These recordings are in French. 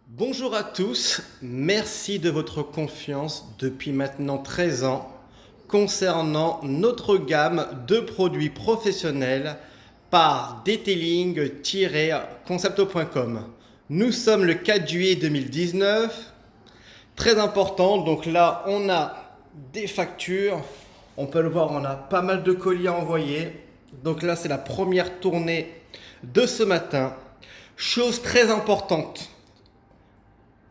Bonjour à tous, merci de votre confiance depuis maintenant 13 ans concernant notre gamme de produits professionnels par detailing-concepto.com. Nous sommes le 4 juillet 2019, très important, donc là on a des factures, on peut le voir, on a pas mal de colis à envoyer, donc là c'est la première tournée de ce matin. Chose très importante,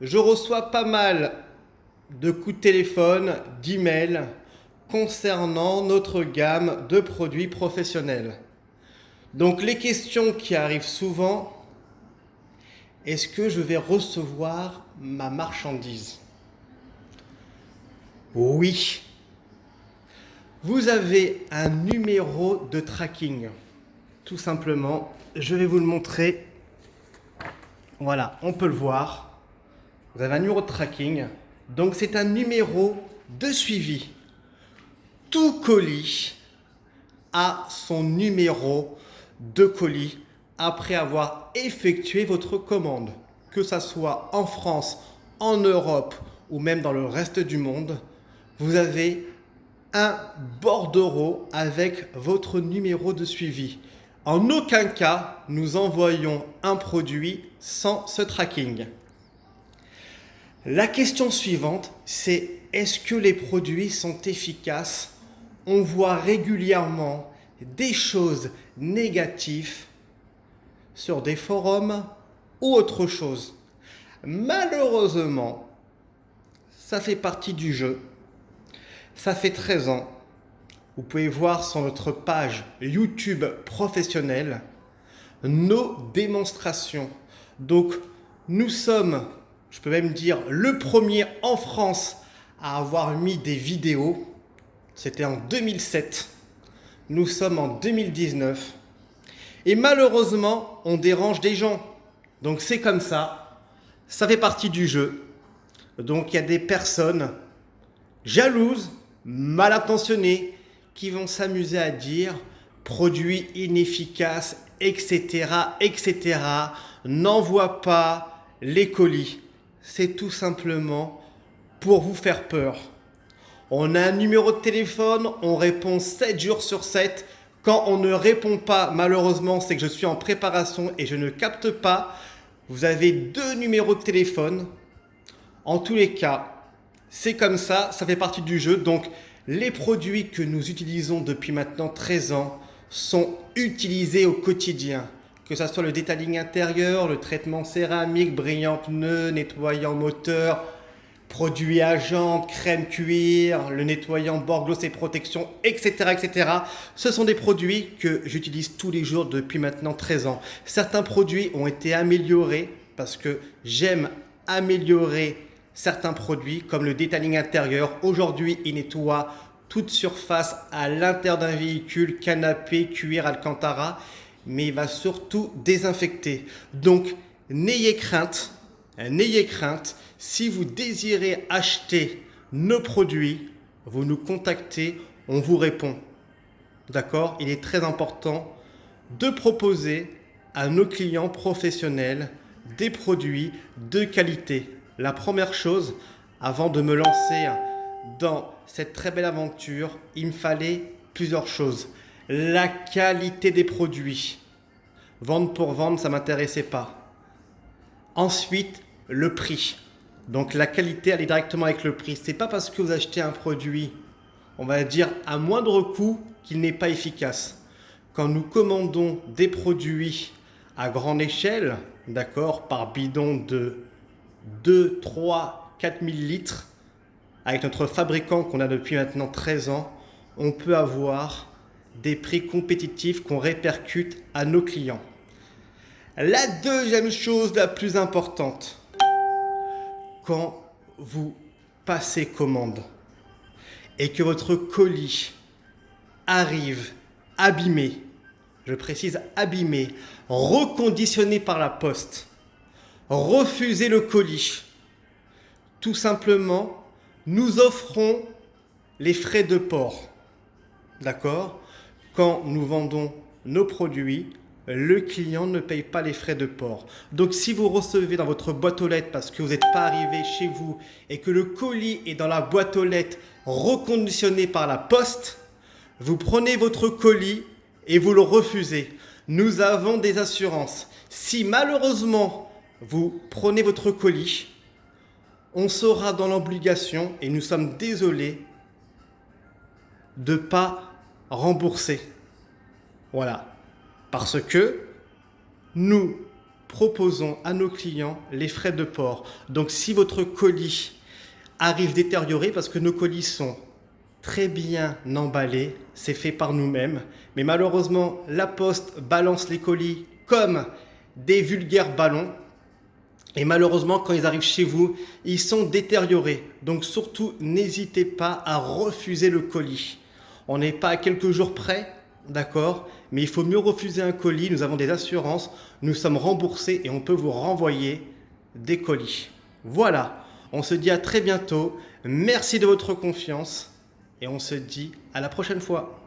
je reçois pas mal de coups de téléphone, d'emails concernant notre gamme de produits professionnels. Donc les questions qui arrivent souvent, est-ce que je vais recevoir ma marchandise? Oui. Vous avez un numéro de tracking. Tout simplement, je vais vous le montrer. Voilà, on peut le voir. Vous avez un numéro de tracking. Donc c'est un numéro de suivi. Tout colis a son numéro de colis après avoir effectué votre commande. Que ça soit en France, en Europe ou même dans le reste du monde, vous avez un bordereau avec votre numéro de suivi. En aucun cas, nous envoyons un produit sans ce tracking. La question suivante, c'est est-ce que les produits sont efficaces? On voit régulièrement des choses négatives sur des forums ou autre chose. Malheureusement, ça fait partie du jeu. Ça fait 13 ans. Vous pouvez voir sur notre page YouTube professionnelle nos démonstrations. Donc, nous sommes, je peux même dire, le premier en France à avoir mis des vidéos. C'était en 2007. Nous sommes en 2019. Et malheureusement, on dérange des gens. Donc c'est comme ça. Ça fait partie du jeu. Donc il y a des personnes jalouses, mal intentionnées, qui vont s'amuser à dire produit inefficace, etc., etc. N'envoie pas les colis. C'est tout simplement pour vous faire peur. On a un numéro de téléphone, on répond 7 jours sur 7. Quand on ne répond pas, malheureusement, c'est que je suis en préparation et je ne capte pas. Vous avez 2 numéros de téléphone. En tous les cas, c'est comme ça, ça fait partie du jeu. Donc, les produits que nous utilisons depuis maintenant 13 ans sont utilisés au quotidien. Que ce soit le detailing intérieur, le traitement céramique, brillant pneu, nettoyant moteur, produits agents, crème cuir, le nettoyant bord gloss et protection, etc., etc. Ce sont des produits que j'utilise tous les jours depuis maintenant 13 ans. Certains produits ont été améliorés parce que j'aime améliorer certains produits comme le detailing intérieur. Aujourd'hui, il nettoie toute surface à l'intérieur d'un véhicule, canapé, cuir, alcantara, mais il va surtout désinfecter. Donc, n'ayez crainte. N'ayez crainte, si vous désirez acheter nos produits, vous nous contactez, on vous répond. D'accord? Il est très important de proposer à nos clients professionnels des produits de qualité. La première chose, avant de me lancer dans cette très belle aventure, il me fallait plusieurs choses. La qualité des produits. Vendre pour vendre, ça ne m'intéressait pas. Ensuite, le prix. Donc la qualité, elle est directement avec le prix. C'est pas parce que vous achetez un produit, on va dire à moindre coût, qu'il n'est pas efficace. Quand nous commandons des produits à grande échelle, d'accord, par bidon de 2, 3, 4 000 litres, avec notre fabricant qu'on a depuis maintenant 13 ans, on peut avoir des prix compétitifs qu'on répercute à nos clients. La deuxième chose la plus importante, quand vous passez commande et que votre colis arrive abîmé, je précise abîmé, reconditionné par la poste, refusez le colis. Tout simplement, nous offrons les frais de port. D'accord? Quand nous vendons nos produits, le client ne paye pas les frais de port. Donc si vous recevez dans votre boîte aux lettres parce que vous n'êtes pas arrivé chez vous et que le colis est dans la boîte aux lettres reconditionné par la poste, vous prenez votre colis et vous le refusez. Nous avons des assurances. Si malheureusement vous prenez votre colis, on sera dans l'obligation, et nous sommes désolés, de ne pas rembourser. Voilà. Parce que nous proposons à nos clients les frais de port. Donc si votre colis arrive détérioré, parce que nos colis sont très bien emballés, c'est fait par nous-mêmes, mais malheureusement la poste balance les colis comme des vulgaires ballons, et malheureusement quand ils arrivent chez vous, ils sont détériorés. Donc surtout n'hésitez pas à refuser le colis. On n'est pas à quelques jours près, d'accord, mais il faut mieux refuser un colis. Nous avons des assurances, nous sommes remboursés et on peut vous renvoyer des colis. Voilà, on se dit à très bientôt. Merci de votre confiance et on se dit à la prochaine fois.